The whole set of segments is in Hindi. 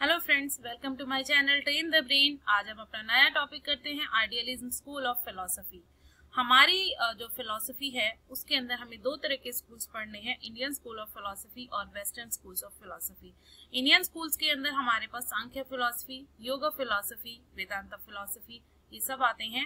Hello friends, welcome to my channel train the brain. आज हम अपना नया टॉपिक करते हैं आइडियलिज्म स्कूल ऑफ फिलोसफी। हमारी जो फिलोसफी है उसके अंदर हमें दो तरह के स्कूल्स पढ़ने हैं, इंडियन स्कूल ऑफ फिलोसफी और western schools of philosophy. Indian schools के अंदर हमारे पास सांख्य फिलोसफी, योग फिलोसफी, वेदांत फिलोसफी, ये सब आते हैं।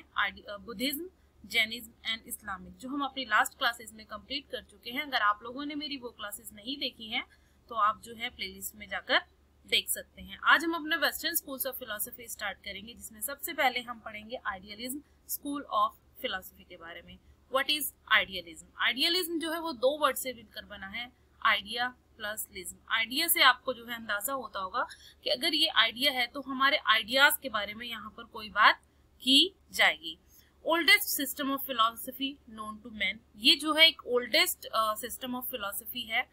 बुद्धिज्म, जैनिज्म एंड इस्लामिक, जो हम अपनी लास्ट क्लासेस में कंप्लीट कर चुके हैं। अगर आप लोगों ने मेरी वो क्लासेस नहीं देखी हैं तो आप जो है प्लेलिस्ट में जाकर देख सकते हैं। आज हम अपने western schools of philosophy start करेंगे, जिसमें सबसे पहले हम पढ़ेंगे आइडियलिज्म स्कूल ऑफ फिलोसफी के बारे में। What is idealism? आइडियलिज्म जो है वो दो वर्ड से मिलकर बना है, आइडिया प्लस लिज्म। आइडिया से आपको जो है अंदाजा होता होगा कि अगर ये आइडिया है तो हमारे आइडियाज के बारे में यहाँ पर कोई बात की जाएगी। Oldest system of philosophy known to man, ये जो है एक ओल्डेस्ट सिस्टम ऑफ फिलोसफी है।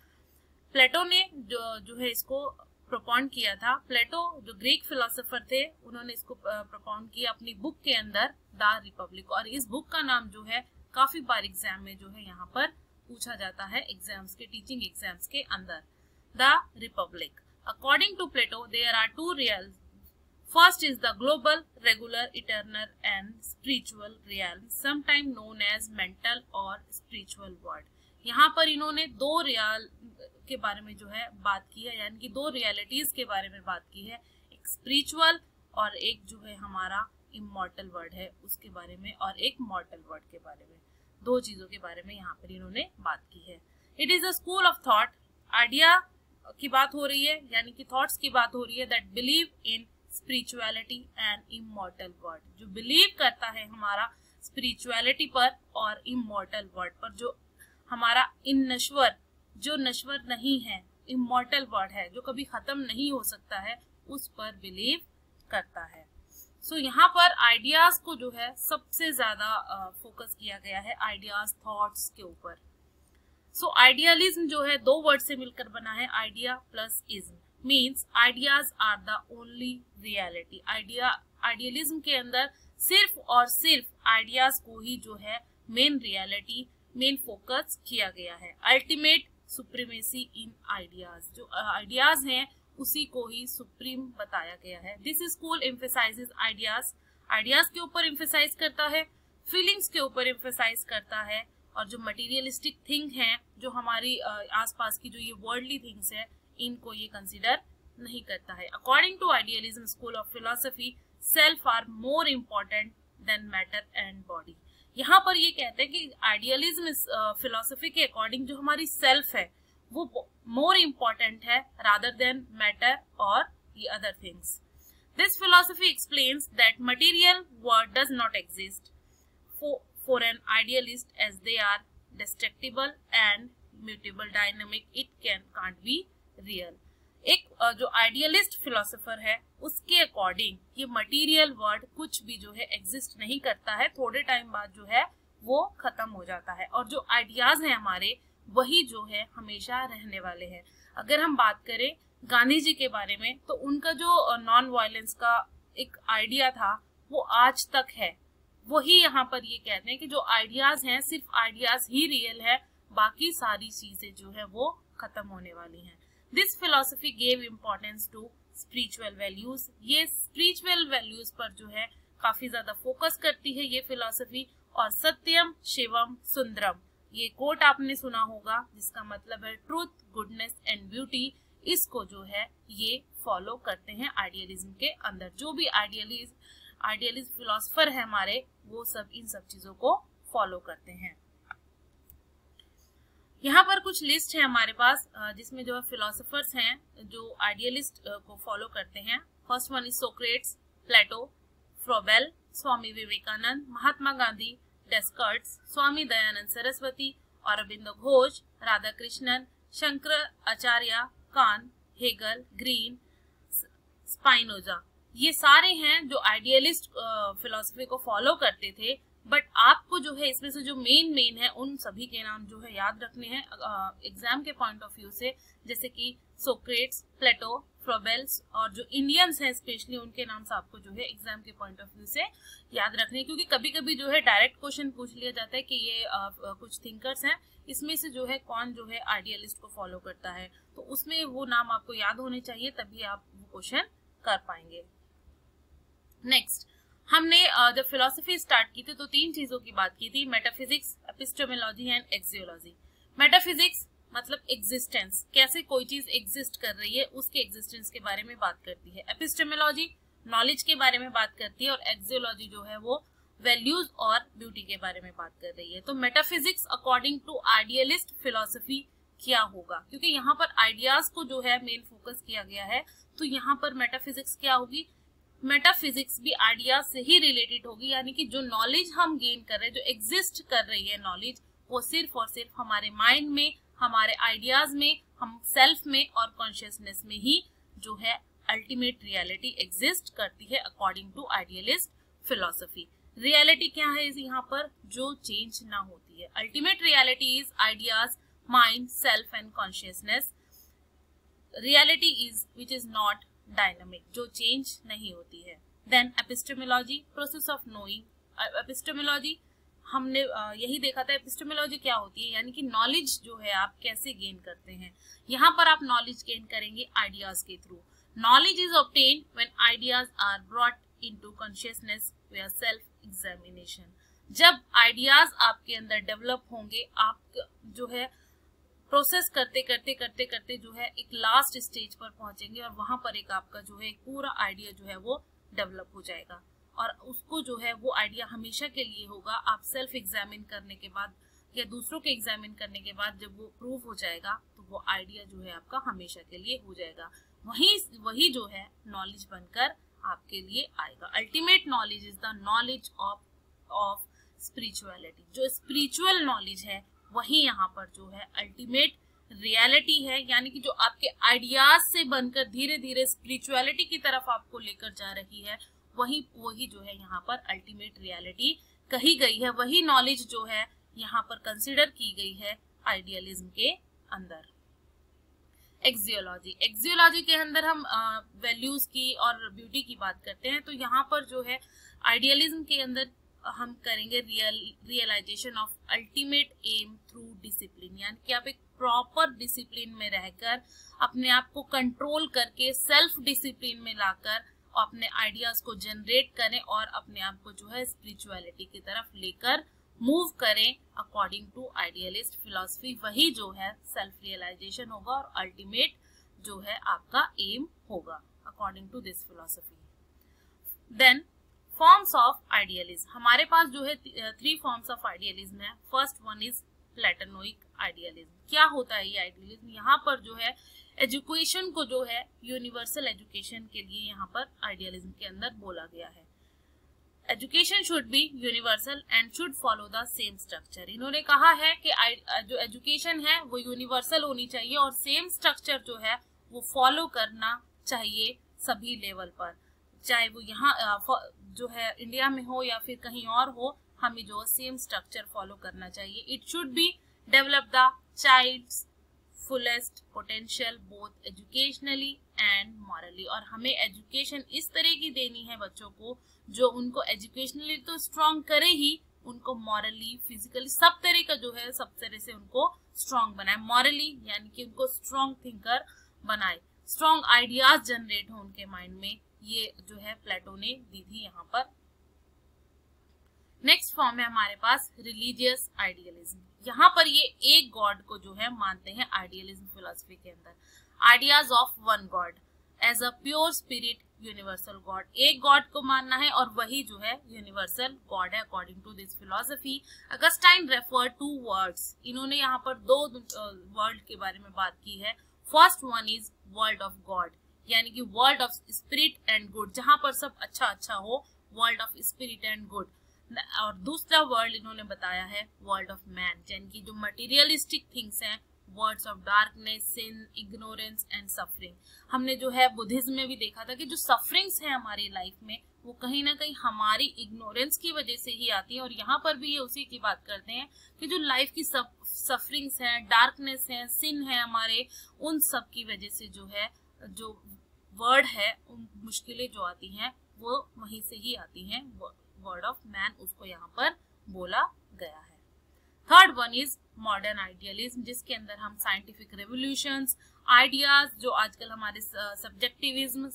प्लेटो ने जो है इसको प्रोपॉन्ड किया था। प्लेटो जो ग्रीक फिलोसोफर थे, उन्होंने इसको प्रोपॉन्ड किया अपनी बुक के अंदर, द रिपब्लिक। और इस बुक का नाम जो है काफी बार एग्जाम में जो है यहाँ पर पूछा जाता है, एग्जाम्स के, टीचिंग एग्जाम्स के अंदर। The republic, according to Plato there are two real, first is the global, regular, eternal and spiritual real, sometime known as mental और स्पिरिचुअल वर्ल्ड। यहाँ पर इन्होंने दो रियल के बारे में जो है बात की है, यानी कि दो रियलिटीज के बारे में बात की है, एक स्पिरिचुअल और एक जो है हमारा इमॉर्टल वर्ड है उसके बारे में, और एक मॉर्टल वर्ड के बारे में। दो चीजों के बारे में यहाँ पर इन्होंने बात की है। It is a school of thought, idea की बात हो रही है, यानी कि थॉट्स की बात हो रही है, that believe in spirituality and immortal word, जो बिलीव करता है हमारा स्पिरिचुअलिटी पर और इमॉर्टल वर्ड पर, जो हमारा इन नश्वर, जो नश्वर नहीं है, इमॉर्टल वर्ड है, जो कभी खत्म नहीं हो सकता है, उस पर बिलीव करता है। सो यहाँ पर आइडियाज को जो है सबसे ज्यादा फोकस किया गया है, आइडियाज, थॉट्स के ऊपर। सो आइडियलिज्म जो है दो वर्ड से मिलकर बना है, idea plus ism, means ideas are the only reality. Idealism के अंदर सिर्फ और सिर्फ आइडियाज को ही जो है मेन रियलिटी, मेन फोकस किया गया है। अल्टीमेट सुप्रीमेसी इन आइडियाज, जो आइडियाज हैं उसी को ही सुप्रीम बताया गया है। This school emphasises ideas, ideas के ऊपर एम्फेसाइज करता है, फीलिंग्स के ऊपर एम्फेसाइज करता है, और जो मटेरियलिस्टिक थिंग है, जो हमारी आसपास की जो ये वर्ल्डली थिंग्स है, इनको ये कंसिडर नहीं करता है। According to idealism school of philosophy, self are more important than matter and body. यहाँ पर ये कहते हैं कि आइडियलिज्म फिलोसफी के अकॉर्डिंग जो हमारी सेल्फ है वो मोर इम्पोर्टेंट है रादर देन मैटर और ये other things. This philosophy explains that material world does not exist for an idealist, as they are destructible and mutable, dynamic, it can't be real. एक जो आइडियलिस्ट फिलोसोफर है उसके अकॉर्डिंग ये मटेरियल वर्ल्ड कुछ भी जो है एग्जिस्ट नहीं करता है, थोड़े टाइम बाद जो है वो खत्म हो जाता है, और जो आइडियाज हैं हमारे वही जो है हमेशा रहने वाले हैं। अगर हम बात करें गांधी जी के बारे में, तो उनका जो नॉन वायलेंस का एक आइडिया था वो आज तक है। वही यहाँ पर ये कहते हैं कि जो आइडियाज हैं सिर्फ आइडियाज ही रियल है, बाकी सारी चीजें जो है वो खत्म होने वाली हैं। This philosophy gave importance to spiritual values, ये स्पिरिचुअल वैल्यूज पर जो है काफी ज्यादा फोकस करती है ये फिलोसफी। और सत्यम शिवम सुंदरम, ये कोट आपने सुना होगा, जिसका मतलब है ट्रूथ, गुडनेस एंड ब्यूटी। इसको जो है ये फॉलो करते हैं आइडियलिज्म के अंदर। जो भी आइडियलिस्ट फिलोसफर है हमारे, वो सब इन सब चीजों को फॉलो करते हैं। यहाँ पर कुछ लिस्ट है हमारे पास, जिसमें जो फिलोसोफर्स हैं जो आइडियलिस्ट को फॉलो करते हैं। First one is Socrates, Plato, Froebel, Swami Vivekananda, Mahatma Gandhi, Descartes, Swami Dayanand Saraswati, Aurobindo Ghosh, Radhakrishnan, Shankaracharya, Kant, Hegel, Green, Spinoza, ये सारे हैं जो आइडियलिस्ट फिलोसफी को फॉलो करते थे। बट आपको जो है इसमें से जो मेन है उन सभी के नाम जो है याद रखने हैं एग्जाम के पॉइंट ऑफ व्यू से, जैसे कि सोक्रेट्स, प्लेटो, फ्रोबेल्स, और जो इंडियंस हैं स्पेशली उनके नाम से आपको जो है एग्जाम के पॉइंट ऑफ व्यू से याद रखने हैं, क्योंकि कभी कभी जो है डायरेक्ट क्वेश्चन पूछ लिया जाता है कि ये कुछ थिंकर्स हैं, इसमें से जो है कौन जो है आइडियलिस्ट को फॉलो करता है, तो उसमें वो नाम आपको याद होने चाहिए, तभी आप क्वेश्चन कर पाएंगे। नेक्स्ट, हमने जब फिलोसफी स्टार्ट की थी तो 3 चीजों की बात की थी, metaphysics, epistemology and axiology. Metaphysics मतलब एग्जिस्टेंस, कैसे कोई चीज एग्जिस्ट कर रही है उसके एग्जिस्टेंस के बारे में बात करती है। एपिस्टेमोलॉजी नॉलेज के बारे में बात करती है और एक्सियोलॉजी जो है वो वैल्यूज और ब्यूटी के बारे में बात कर रही है। तो metaphysics according to idealist philosophy क्या होगा, क्योंकि यहाँ पर आइडियाज को जो है मेन फोकस किया गया है, तो यहाँ पर मेटाफिजिक्स क्या होगी, मेटाफिजिक्स भी आइडियाज से ही रिलेटेड होगी, यानी कि जो नॉलेज हम गेन कर रहे हैं, जो एग्जिस्ट कर रही है नॉलेज, वो सिर्फ और सिर्फ हमारे माइंड में, हमारे आइडियाज में, हम सेल्फ में और कॉन्शियसनेस में ही जो है अल्टीमेट रियलिटी एग्जिस्ट करती है according to idealist philosophy. Reality क्या है यहाँ पर, जो चेंज ना होती है। Ultimate reality is ideas, mind, self and consciousness. Reality is which is not dynamic, जो चेंज नहीं होती है। Then epistemology, process of knowing. Epistemology हमने यही देखा था, एपिस्टेमोलॉजी क्या होती है, यानी कि नॉलेज जो है आप कैसे गेन करते हैं। यहाँ पर आप नॉलेज गेन करेंगे आइडियाज के through. Knowledge is obtained when ideas are brought into consciousness where self examination. जब आइडियाज आपके अंदर डेवलप होंगे, आप जो है प्रोसेस करते करते करते करते जो है एक लास्ट स्टेज पर पहुंचेंगे और वहां पर एक आपका जो है पूरा आइडिया जो है वो डेवलप हो जाएगा और उसको जो है वो आइडिया हमेशा के लिए होगा। आप सेल्फ एग्जामिन करने के बाद या दूसरों के एग्जामिन करने के बाद जब वो प्रूव हो जाएगा तो वो आइडिया जो है आपका हमेशा के लिए हो जाएगा। वही जो है नॉलेज बनकर आपके लिए आएगा। Ultimate knowledge is the knowledge of spirituality. जो स्पिरिचुअल नॉलेज है वही यहाँ पर जो है अल्टीमेट रियलिटी है, यानी कि जो आपके आइडियाज से बनकर धीरे धीरे स्पिरिचुअलिटी की तरफ आपको लेकर जा रही है, वही जो है यहाँ पर अल्टीमेट रियलिटी कही गई है। वही नॉलेज जो है यहाँ पर कंसिडर की गई है आइडियलिज्म के अंदर। एक्सियोलॉजी, एक्सियोलॉजी के अंदर हम वैल्यूज की और ब्यूटी की बात करते हैं। तो यहाँ पर जो है आइडियलिज्म के अंदर हम करेंगे realization of ultimate aim through discipline, यानी कि आप एक प्रॉपर डिसिप्लिन में रहकर अपने आप को कंट्रोल करके सेल्फ डिसिप्लिन में लाकर अपने आइडियाज को जनरेट करें और अपने आप को जो है स्पिरिचुअलिटी की तरफ लेकर मूव करें अकॉर्डिंग टू आइडियलिस्ट फिलॉसफी। वही जो है सेल्फ रियलाइजेशन होगा और अल्टीमेट जो है आपका एम होगा according to this philosophy. Then forms of idealism, हमारे पास जो है 3 फॉर्म्स ऑफ आइडियलिज्म है। First one is Platonic idealism. क्या होता है ये आइडियलिज्म, यहाँ पर जो है एजुकेशन को जो है यूनिवर्सल एजुकेशन के लिए यहाँ पर आइडियलिज्म के अंदर बोला गया है। Education should be universal and should follow the same structure. इन्होंने कहा है कि जो एजुकेशन है वो यूनिवर्सल होनी चाहिए और सेम स्ट्रक्चर जो है वो फॉलो करना चाहिए सभी लेवल पर, चाहे वो यहाँ जो है इंडिया में हो या फिर कहीं और हो, हमें जो सेम स्ट्रक्चर फॉलो करना चाहिए। It should be develop the child's fullest potential both educationally and morally. और हमें एजुकेशन इस तरह की देनी है बच्चों को जो उनको एजुकेशनली तो स्ट्रॉन्ग करे ही, उनको मॉरली फिजिकली सब तरह का जो है सब तरह से उनको स्ट्रॉन्ग बनाए। मॉरली यानी कि उनको स्ट्रॉन्ग थिंकर बनाए, स्ट्रॉन्ग आइडियाज जनरेट हो उनके माइंड में, ये जो है प्लेटो ने दी थी यहाँ पर। नेक्स्ट फॉर्म है हमारे पास रिलीजियस आइडियलिज्म। यहाँ पर ये एक गॉड को जो है मानते हैं आइडियलिज्म फिलॉसफी के अंदर। Ideas of one God as a pure spirit universal God, एक गॉड को मानना है और वही जो है यूनिवर्सल गॉड है according to this philosophy. Augustine refer to worlds, इन्होंने यहाँ पर 2 वर्ड के बारे में बात की है। First one is world of God, यानी कि world of spirit and good, जहां पर सब अच्छा अच्छा हो, world of spirit and good. और दूसरा वर्ल्ड इन्होंने बताया है वर्ल्ड ऑफ मैन, यानी कि जो मटेरियलिस्टिक थिंग्स हैं, worlds of darkness, sin, ignorance and suffering. हमने जो है बुद्धिज्म में भी देखा था कि जो सफरिंग्स है हमारी लाइफ में वो कहीं ना कहीं हमारी इग्नोरेंस की वजह से ही आती है। और यहाँ पर भी ये उसी की बात करते हैं कि जो लाइफ की सफरिंग्स है, डार्कनेस है, सिन है हमारे, उन सब की वजह से जो है जो वर्ड है, उन मुश्किलें जो आती हैं वो वहीं से ही आती हैं। वर्ड ऑफ मैन उसको यहाँ पर बोला गया है। Third one is modern idealism, जिसके अंदर हम साइंटिफिक रेवोल्यूशंस, आइडियाज जो आजकल हमारे सब्जेक्टिविज्म,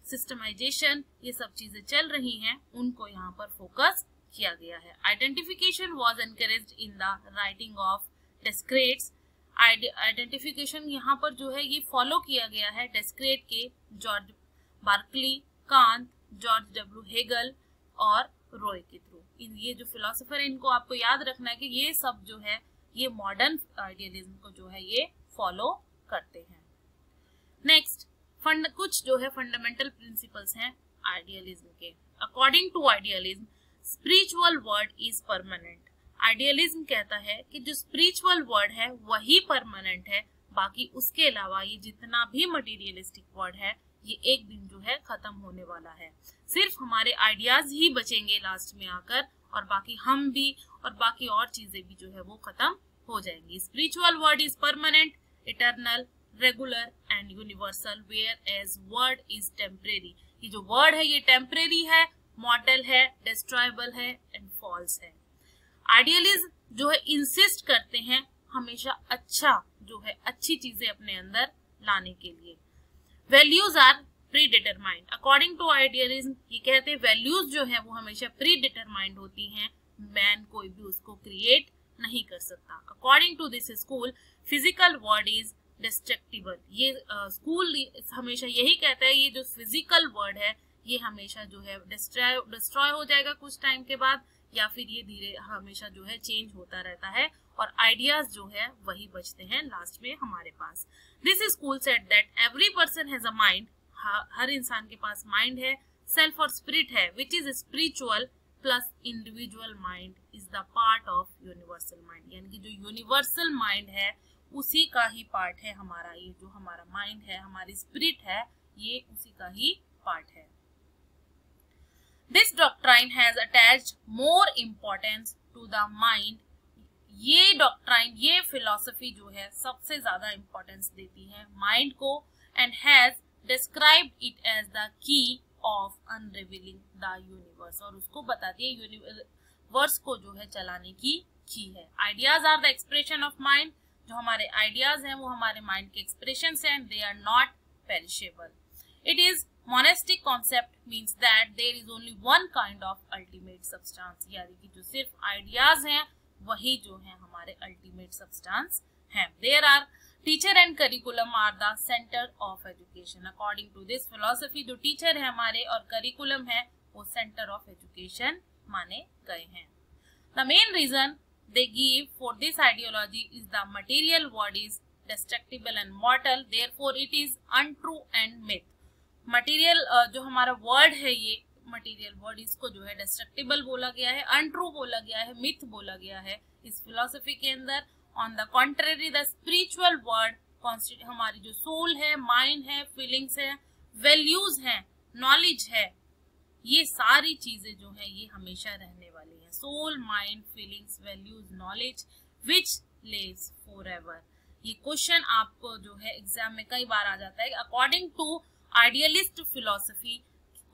सिस्टमाइजेशन, ये सब चीजें चल रही हैं, उनको यहाँ पर फोकस किया गया है। Identification was encouraged in the writing of Descartes. Identification यहाँ पर जो है ये फॉलो किया गया है डेस्क्रेट के, George Berkeley, Kant, George W Hegel और रॉय के थ्रू। ये जो फिलोसोफर है इनको आपको याद रखना है कि ये सब जो है ये मॉडर्न आइडियलिज्म को जो है ये फॉलो करते हैं। नेक्स्ट कुछ जो है फंडामेंटल प्रिंसिपल्स हैं आइडियलिज्म के। According to idealism spiritual world is permanent. Idealism कहता है कि जो स्पिरिचुअल वर्ड है वही परमानेंट है, बाकी उसके अलावा ये जितना भी मटेरियलिस्टिक वर्ड है ये एक दिन जो है खत्म होने वाला है। सिर्फ हमारे आइडियाज ही बचेंगे लास्ट में आकर, और बाकी हम भी और बाकी और चीजें भी जो है वो खत्म हो जाएंगी। Spiritual world is permanent, eternal, regular and universal, whereas world is temporary. ये जो वर्ड है ये टेम्परेरी है, मॉर्टल है, डिस्ट्रॉयबल है एंड फॉल्स है। आइडियलिज्म जो है इंसिस्ट करते हैं हमेशा अच्छा जो है अच्छी चीजें अपने अंदर लाने के लिए। Values are predetermined. According to idealism ये कहते हैं वैल्यूज जो है वो हमेशा प्री डिटरमाइंड होती हैं, मैन कोई भी उसको क्रिएट नहीं कर सकता। According to this school physical world is destructible. ये स्कूल हमेशा यही कहता है ये जो फिजिकल वर्ड है ये हमेशा जो है डिस्ट्रॉय हो जाएगा कुछ टाइम के बाद, या फिर ये धीरे हमेशा जो है चेंज होता रहता है, और आइडियाज जो है वही बचते हैं लास्ट में हमारे पास। This school said that every person has a mind. हर इंसान के पास माइंड है, सेल्फ और स्पिरिट है, which is spiritual plus individual mind is the part of universal mind. यानी कि जो यूनिवर्सल माइंड है उसी का ही पार्ट है हमारा, ये जो हमारा माइंड है, हमारी स्पिरिट है, ये उसी का ही पार्ट है। This doctrine has attached more importance to the mind. ये डॉक्ट्राइन, ये फिलॉसफी जो है सबसे ज्यादा इंपॉर्टेंस देती है माइंड को, and has described it as the key of unrevealing the universe. और उसको बताती है यूनिवर्स को जो है चलाने की है। Ideas are the expression of mind. जो हमारे आइडियाज हैं वो हमारे माइंड के एक्सप्रेशन हैं, and they are not perishable. It is monistic concept means that there is only one kind of ultimate substance. यानी कि जो सिर्फ आइडियाज हैं वही जो है हमारे अल्टीमेट सब्सटेंस हैं। There are teacher and curriculum are the centre of education. According to this philosophy जो टीचर है हमारे और करिकुलम है वो सेंटर ऑफ एजुकेशन माने गए हैं। The main reason they give for this ideology is the material world is destructible and mortal, therefore it is untrue and myth. Material जो हमारा वर्ड है ये मटेरियल वर्ड, इसको जो है डिस्ट्रक्टिबल बोला गया है, अनट्रू बोला गया है, मिथ बोला गया है इस फिलोसफी के अंदर। On the contrary the spiritual word constitute, हमारी जो सोल है, माइंड है, फीलिंग्स है, वैल्यूज है, नॉलेज है, ये सारी चीजें जो है ये हमेशा रहने वाली है। Soul, mind, feelings, values, knowledge which lives forever. ये क्वेश्चन आपको जो है एग्जाम में कई बार आ जाता है। अकॉर्डिंग टू आइडियलिस्ट फिलोसफी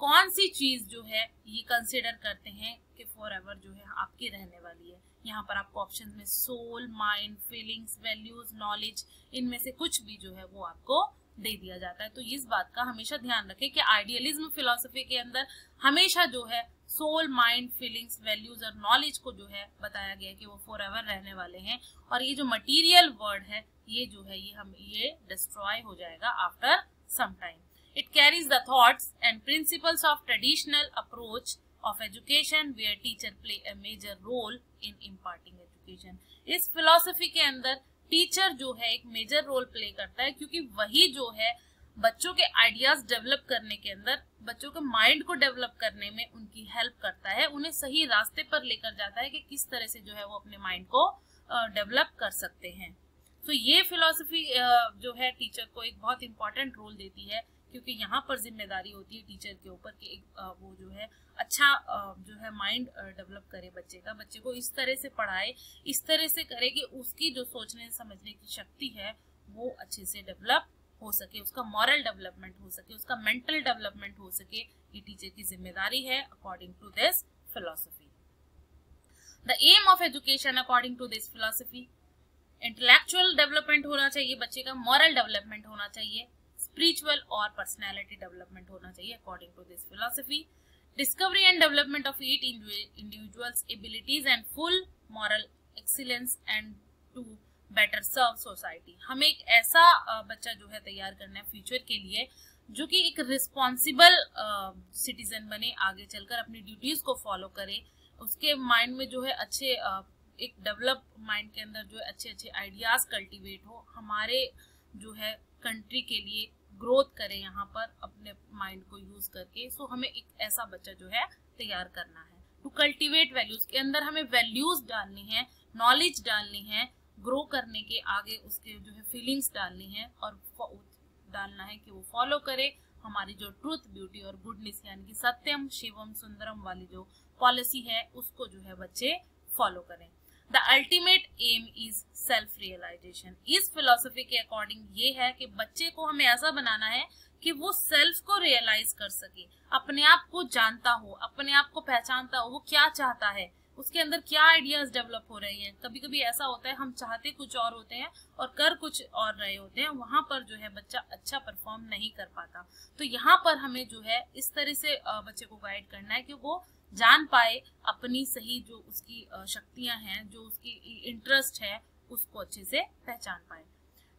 कौन सी चीज जो है ये कंसिडर करते हैं कि फॉरएवर जो है आपकी रहने वाली है। यहाँ पर आपको ऑप्शन में soul, mind, feelings, values, knowledge, इनमें से कुछ भी जो है वो आपको दे दिया जाता है। तो इस बात का हमेशा ध्यान रखें कि आइडियलिज्म फिलोसफी के अंदर हमेशा जो है सोल, माइंड, फीलिंग्स, वैल्यूज और नॉलेज को जो है बताया गया कि वो फॉरएवर रहने वाले हैं, और ये जो मटेरियल वर्ड है ये जो है ये डिस्ट्रॉय हो जाएगा after some time. It carries the thoughts and principles of traditional approach of education where teacher play a major role in imparting education. इस फिलोसफी के अंदर टीचर जो है एक मेजर रोल प्ले करता है, क्योंकि वही जो है बच्चों के आइडियाज डेवलप करने के अंदर, बच्चों के माइंड को डेवलप करने में उनकी हेल्प करता है, उन्हें सही रास्ते पर लेकर जाता है कि किस तरह से जो है वो अपने माइंड को डेवलप कर सकते हैं। तो ये फिलोसफी जो है टीचर को एक बहुत इंपॉर्टेंट रोल देती है, क्योंकि यहाँ पर जिम्मेदारी होती है टीचर के ऊपर कि वो जो है अच्छा जो है माइंड डेवलप करे बच्चे का, बच्चे को इस तरह से पढ़ाए, इस तरह से करे कि उसकी जो सोचने समझने की शक्ति है वो अच्छे से डेवलप हो सके, उसका मॉरल डेवलपमेंट हो सके, उसका मेंटल डेवलपमेंट हो सके। ये टीचर की जिम्मेदारी है according to this philosophy. The aim of education according to this philosophy, intellectual development होना चाहिए बच्चे का, मॉरल डेवलपमेंट होना चाहिए, स्पिरिचुअल और पर्सनैलिटी डेवलपमेंट होना चाहिए according to this philosophy. Discovery and development of each individual's abilities and full moral excellence and to better serve society. हमें एक ऐसा बच्चा जो है तैयार करना है फ्यूचर के लिए जो कि एक रिस्पॉन्सिबल सिटीजन बने, आगे चलकर अपनी ड्यूटीज को फॉलो करे, उसके माइंड में जो है अच्छे एक डेवलप माइंड के अंदर जो है अच्छे अच्छे आइडियाज कल्टीवेट हो, हमारे जो है कंट्री के लिए ग्रोथ करे यहाँ पर अपने माइंड को यूज करके। सो हमें एक ऐसा बच्चा जो है तैयार करना है। टू कल्टीवेट वैल्यूज, के अंदर हमें वैल्यूज डालनी है, नॉलेज डालनी है, ग्रो करने के आगे उसके जो है फीलिंग्स डालनी है और डालना है कि वो फॉलो करे हमारी जो ट्रूथ, ब्यूटी और गुडनेस यानी कि सत्यम शिवम सुंदरम वाली जो पॉलिसी है उसको जो है बच्चे फॉलो करें। The ultimate aim is self realization. इस फिलॉसफी के अकॉर्डिंग ये है कि बच्चे को हमें ऐसा बनाना है कि वो सेल्फ को रियलाइज कर सके, अपने आप को जानता हो, अपने आप को पहचानता हो, वो क्या चाहता है, उसके अंदर क्या आइडियाज डेवलप हो रही हैं। कभी कभी ऐसा होता है हम चाहते कुछ और होते हैं और कर कुछ और रहे होते हैं, वहां पर जो है बच्चा अच्छा परफॉर्म नहीं कर पाता। तो यहाँ पर हमें जो है इस तरह से बच्चे को गाइड करना है कि वो जान पाए अपनी सही जो उसकी शक्तियां हैं, जो उसकी इंटरेस्ट है, उसको अच्छे से पहचान पाए।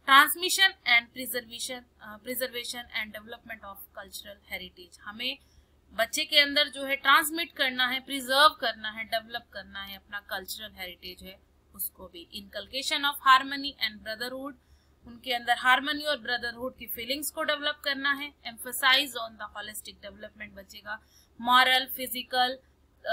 Transmission and preservation and development of cultural heritage. हमें बच्चे के अंदर जो है ट्रांसमिट करना है, प्रिजर्व करना है, डेवलप करना है अपना कल्चरल हेरिटेज है उसको भी। इनकल्केशन ऑफ हार्मनी एंड ब्रदरहुड, उनके अंदर हार्मनी और ब्रदरहुड की फीलिंग्स को डेवलप करना है। Emphasize on the holistic development, बच्चे का मॉरल, फिजिकल,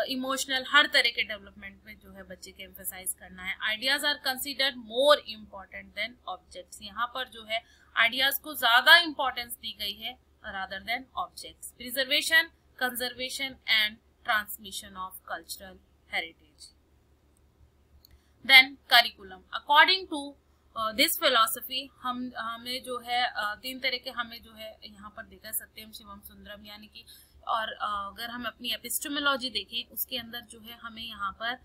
इमोशनल हर तरह के डेवलपमेंट में जो है बच्चे के एम्फसाइज करना है। Ideas are considered more important than objects. यहाँ पर जो है आइडियाज को ज्यादा इंपॉर्टेंस दी गई है rather than objects. Preservation, conservation and transmission of cultural heritage. Then curriculum. According to this philosophy हमें जो है तीन तरह के हमें जो है यहाँ पर देखा सत्यम शिवम सुंदरम यानी कि, और अगर हम अपनी एपिस्टेमोलॉजी देखें उसके अंदर जो है हमें यहाँ पर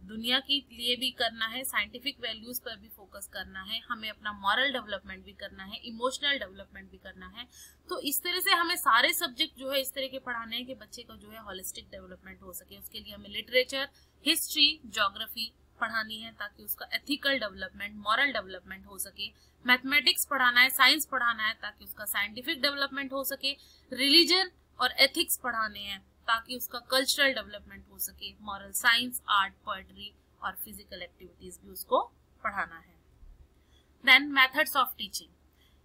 दुनिया के लिए भी करना है, साइंटिफिक वैल्यूज पर भी फोकस करना है, हमें अपना मॉरल डेवलपमेंट भी करना है, इमोशनल डेवलपमेंट भी करना है। तो इस तरह से हमें सारे सब्जेक्ट जो है इस तरह के पढ़ाने हैं कि बच्चे का जो है होलिस्टिक डेवलपमेंट हो सके। उसके लिए हमें लिटरेचर, हिस्ट्री, ज्योग्राफी पढ़ानी है ताकि उसका एथिकल डेवलपमेंट, मॉरल डेवलपमेंट हो सके। मैथमेटिक्स पढ़ाना है, साइंस पढ़ाना है ताकि उसका साइंटिफिक डेवलपमेंट हो सके। रिलीजन और एथिक्स पढ़ाने हैं ताकि उसका कल्चरल डेवलपमेंट हो सके। मॉरल साइंस, आर्ट, पोएट्री और फिजिकल एक्टिविटीज भी उसको पढ़ाना है। Then methods of teaching.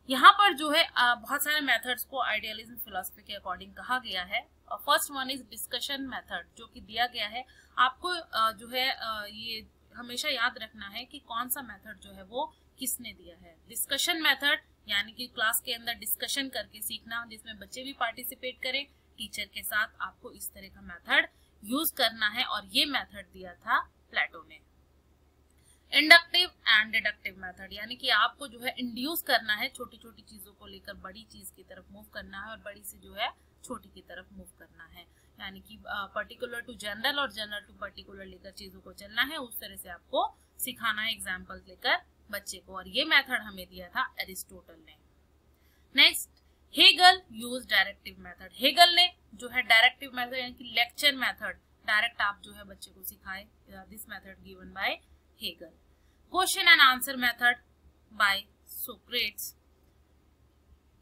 यहाँ पर जो है बहुत सारे मेथड्स को आइडियलिज्म फिलॉसफी के अकॉर्डिंग कहा गया है। First one is discussion method जो कि दिया गया है आपको। जो है ये हमेशा याद रखना है कि कौन सा मेथड जो है वो किसने दिया है। डिस्कशन मेथड यानी कि क्लास के अंदर डिस्कशन करके सीखना, जिसमें बच्चे भी पार्टिसिपेट करें टीचर के साथ। आपको इस तरह का मेथड यूज करना है और ये मेथड दिया था प्लेटो ने। इंडक्टिव एंड डिडक्टिव मेथड यानी कि आपको जो है इंड्यूस करना है, छोटी छोटी चीजों को लेकर बड़ी चीज की तरफ मूव करना है और बड़ी से जो है छोटी की तरफ मूव करना है। यानी कि पर्टिकुलर टू जनरल और जनरल टू पर्टिकुलर लेकर चीजों को चलना है, उस तरह से आपको सिखाना है एग्जाम्पल लेकर बच्चे को। और ये मेथड हमें दिया था एरिस्टोटल ने। Next, Hegel use directive method. Hegel ने जो है डायरेक्टिव मेथड यानी कि लेक्चर मेथड, डायरेक्ट आप जो है बच्चे को सिखाए। This method given by Hegel. Question and answer method by Socrates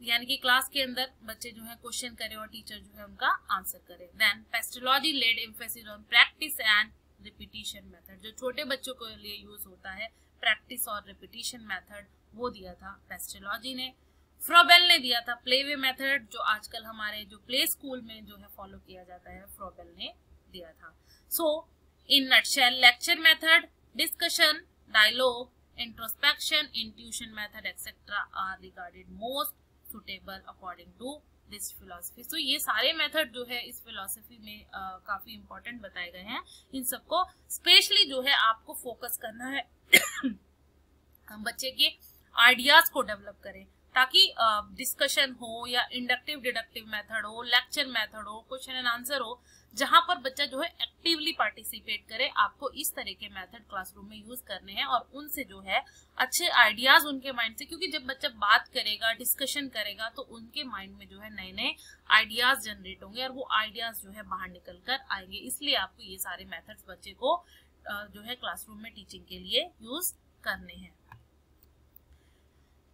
यानी कि क्लास के अंदर बच्चे जो है क्वेश्चन करें और टीचर जो है उनका आंसर करे। Then Pestalozzi laid emphasis on practice and repetition method, जो छोटे बच्चों के लिए यूज होता है प्रैक्टिस और रिपीटिशन मेथड, वो दिया था पेस्टोलॉजी ने। फ्रोबेल ने दिया था प्लेवे मेथड, जो आजकल हमारे जो प्ले स्कूल में जो है फॉलो किया जाता है, फ्रोबेल ने दिया था। So in nutshell lecture method, discussion, dialogue, introspection, intuition method etcetera are regarded most suitable according to this philosophy. So ये सारे मेथड जो है इस फिलॉसफी में काफी इंपॉर्टेंट बताए गए हैं। इन सबको स्पेशली जो है आपको फोकस करना है बच्चे के आइडियाज को डेवलप करें ताकि डिस्कशन हो या इंडक्टिव डिडक्टिव मेथड हो, लेक्चर मेथड हो, क्वेश्चन एंड आंसर हो, जहां पर बच्चा जो है एक्टिवली पार्टिसिपेट करे। आपको इस तरह के मेथड क्लासरूम में यूज करने हैं और उनसे जो है अच्छे आइडियाज उनके माइंड से, क्योंकि जब बच्चा बात करेगा, डिस्कशन करेगा, तो उनके माइंड में जो है नए नए आइडियाज जनरेट होंगे और वो आइडियाज जो है बाहर निकल कर आएंगे। इसलिए आपको ये सारे मेथड्स बच्चे को जो है क्लासरूम में टीचिंग के लिए यूज करने हैं।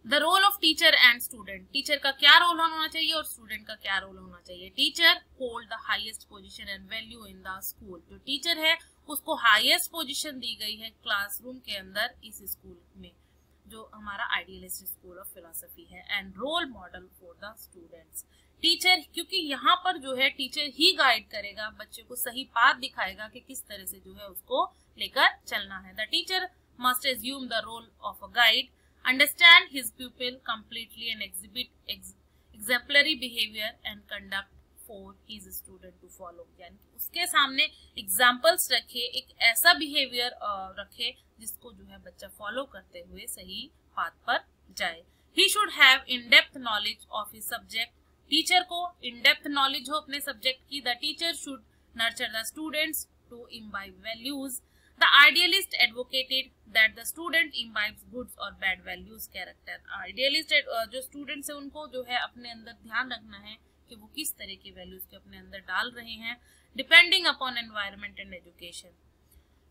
The role of teacher and student, teacher का क्या रोल होना चाहिए और स्टूडेंट का क्या रोल होना चाहिए। Teacher hold the highest position and value in the school, जो टीचर है उसको हाईएस्ट पोजीशन दी गई है क्लासरूम के अंदर इस स्कूल में, जो हमारा आइडियलिस्ट स्कूल ऑफ फिलोसफी है। And role model for the students, teacher, क्योंकि यहाँ पर जो है टीचर ही गाइड करेगा, बच्चे को सही पाथ दिखाएगा कि किस तरह से जो है उसको लेकर चलना है। The teacher must assume the role of a guide, understand his pupil completely and exhibit exemplary behavior and conduct for his student to follow, यानी उसके सामने एग्जाम्पल्स रखे, एक ऐसा बिहेवियर रखे जिसको जो है बच्चा फॉलो करते हुए सही पाथ पर जाए। He should have in-depth knowledge of his subject, teacher को in-depth knowledge हो अपने सब्जेक्ट की। The teacher should nurture the students to imbibe values. The idealist advocated that the student imbibes good or bad values character. Idealist जो स्टूडेंट्स है उनको जो है अपने अंदर ध्यान रखना है कि वो किस तरह की वैल्यूज के अपने अंदर डाल रहे हैं, depending upon environment and education.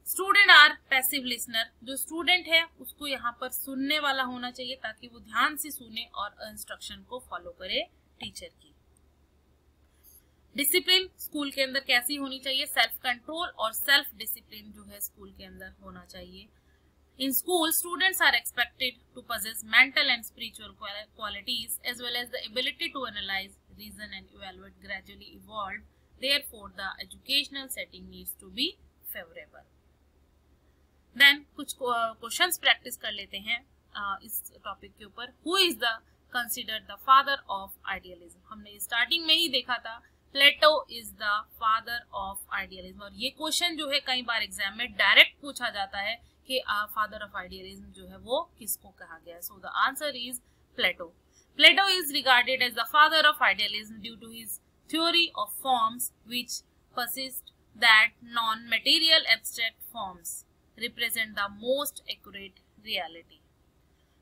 Student are passive listener, जो स्टूडेंट है उसको यहाँ पर सुनने वाला होना चाहिए ताकि वो ध्यान से सुने और इंस्ट्रक्शन को फॉलो करे टीचर की। डिसिप्लिन स्कूल के अंदर कैसी होनी चाहिए, सेल्फ कंट्रोल और सेल्फ डिसिप्लिन जो है स्कूल के अंदर होना चाहिए। In school students are expected to possess mental and spiritual qualities as well as the ability to analyze, reason and evaluate gradually evolved. Therefore the educational setting needs to be favorable. Then कुछ क्वेश्चंस प्रैक्टिस कर लेते हैं इस टॉपिक के ऊपर। Who is the considered the father of idealism? हमने स्टार्टिंग में ही देखा था Plato is the father of idealism, और ये क्वेश्चन जो है कई बार एग्जाम में डायरेक्ट पूछा जाता है कि फादर ऑफ आइडियलिज्म जो है वो किसको कहा गया है। So the answer is Plato. Plato is regarded as the father of idealism due to his theory of forms which persist that non-material abstract forms represent the most accurate reality.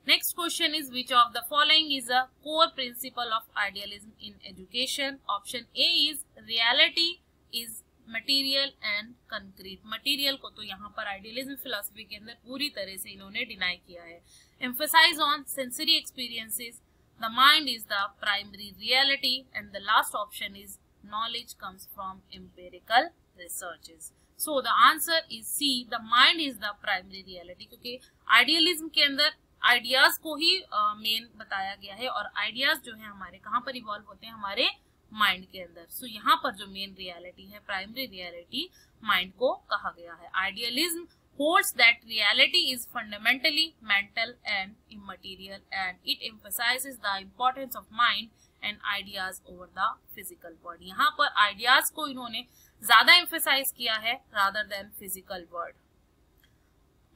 Next question is, which of the following is a core principle of idealism in education? Option A is reality is material and concrete. Material को तो यहाँ पर idealism philosophy के अंदर पूरी तरह से इन्होंने deny किया है। Emphasize on sensory experiences. The mind is the primary reality, and the last option is knowledge comes from empirical researches. So the answer is C. The mind is the primary reality, क्योंकि idealism के अंदर आइडियाज को ही मेन बताया गया है और आइडियाज जो है हमारे कहाँ पर इवॉल्व होते हैं, हमारे माइंड के अंदर। सो यहाँ पर जो मेन रियलिटी है, प्राइमरी रियलिटी, माइंड को कहा गया है। Idealism holds that reality is fundamentally mental and immaterial, and it emphasizes the importance of mind and ideas over the physical body. यहाँ पर आइडियाज को इन्होंने ज्यादा एम्फेसाइज किया है rather than physical world.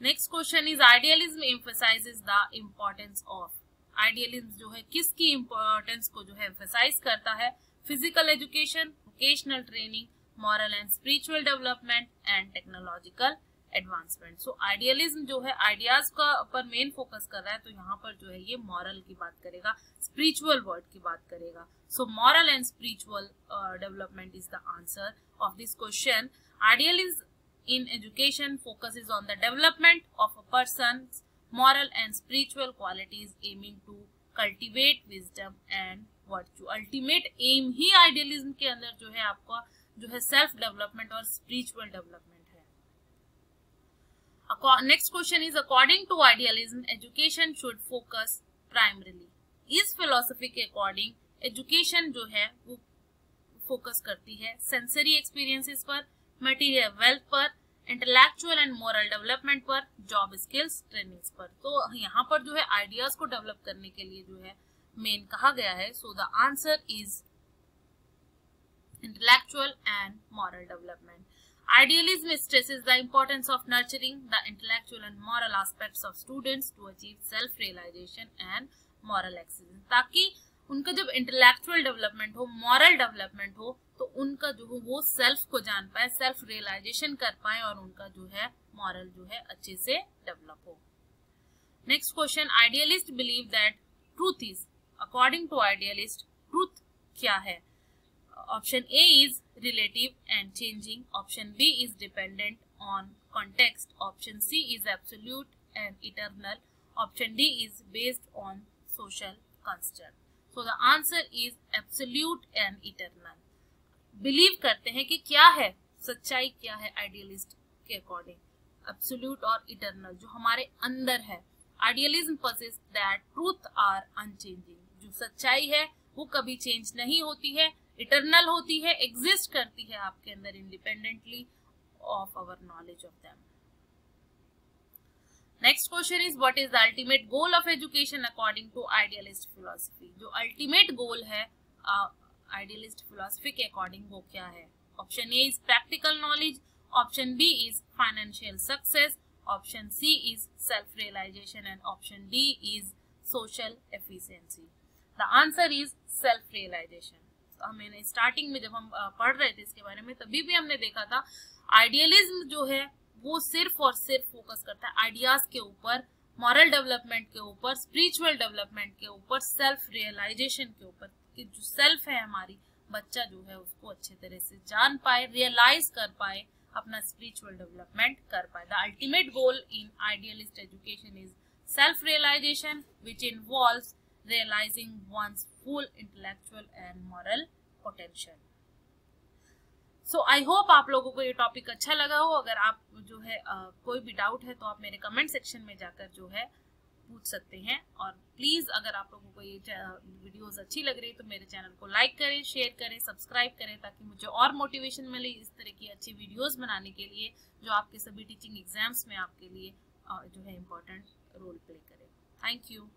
Next question is, idealism emphasises the importance of, idealism जो है किसकी इम्पोर्टेंस को जो है एम्फसाइज करता है? Physical education, vocational training, moral and spiritual development and technological advancement. So idealism जो है आइडियाज का पर मेन फोकस कर रहा है, तो यहाँ पर जो है ये मॉरल की बात करेगा, स्पिरिचुअल वर्ड की बात करेगा। So moral and spiritual development is the answer of this question. Idealism in education focuses on the development of a person's moral and spiritual qualities, aiming to cultivate wisdom and virtue. Ultimate aim he idealism के अंदर जो है आपका जो है self development और spiritual development है। Next question is, according to idealism, education should focus primarily. इस philosophy के according education जो है वो focus करती है sensory experiences पर, मटेरियल वेल्थ पर, इंटेलेक्चुअल एंड मोरल डेवलपमेंट पर, जॉब स्किल्स ट्रेनिंग्स पर। तो यहाँ पर जो है आइडियाज को डेवलप करने के लिए जो है मेन कहा गया है। So the answer is intellectual and moral development. Idealism stresses the importance of nurturing the intellectual and moral aspects of students to achieve self-realization and moral excellence, ताकि उनका जब इंटेलेक्चुअल डेवलपमेंट हो, मॉरल डेवलपमेंट हो, तो उनका जो हो वो सेल्फ को जान पाए, सेल्फ रियलाइजेशन कर पाए और उनका जो है मॉरल जो है अच्छे से डेवलप हो। Next question, idealist believe that truth is, according to idealist truth क्या है? Option A is relative and changing, option B is dependent on context, option C is absolute and eternal, option D is based on social construct. So the answer is absolute and eternal. Believe करते हैं कि क्या है सच्चाई, क्या है आइडियलिस्ट के अकॉर्डिंग, एब्सोल्यूट और इटर्नल जो हमारे अंदर है। Idealism possess that truth are unchanging, जो सच्चाई है वो कभी चेंज नहीं होती है, इटर्नल होती है, एग्जिस्ट करती है आपके अंदर independently of our knowledge of them. Next question is what is the ultimate goal of education according to idealist philosophy? जो अल्टीमेट गोल है आइडियलिस्ट फिलॉसफी के अकॉर्डिंग वो क्या है? Option A is practical knowledge, option B is financial success, option C is self realization and option D is social efficiency. The answer is self realization. हमने स्टार्टिंग में जब हम पढ़ रहे थे इसके बारे में तभी भी हमने देखा था आइडियलिज्म जो है वो सिर्फ और सिर्फ फोकस करता है आइडियाज के ऊपर, मॉरल डेवलपमेंट के ऊपर, स्पिरिचुअल डेवलपमेंट के ऊपर, सेल्फ रियलाइजेशन के ऊपर, कि जो सेल्फ है हमारी, बच्चा जो है उसको अच्छे तरह से जान पाए, रियलाइज कर पाए, अपना स्पिरिचुअल डेवलपमेंट कर पाए। The ultimate goal in idealist education is self realization which involves realizing one's full intellectual and moral potential. So I hope आप लोगों को ये टॉपिक अच्छा लगा हो। अगर आप जो है कोई भी डाउट है तो आप मेरे कमेंट सेक्शन में जाकर जो है पूछ सकते हैं। और प्लीज अगर आप लोगों को ये वीडियोस अच्छी लग रही है तो मेरे चैनल को लाइक करें, शेयर करें, सब्सक्राइब करें, ताकि मुझे और मोटिवेशन मिले इस तरह की अच्छी वीडियोस बनाने के लिए जो आपके सभी टीचिंग एग्जाम्स में आपके लिए जो है इम्पोर्टेंट रोल प्ले करे। Thank you.